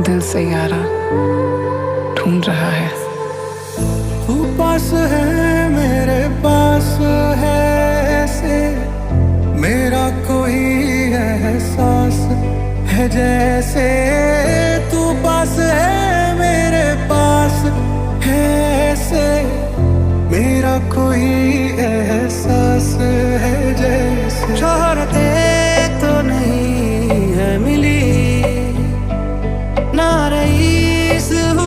दिल से यारा ढूंढ रहा है। तू पास है मेरे पास है ऐसे, मेरा कोई एहसास है जैसे। तू पास है मेरे पास है ऐसे, मेरा कोई एहसास है जैसे।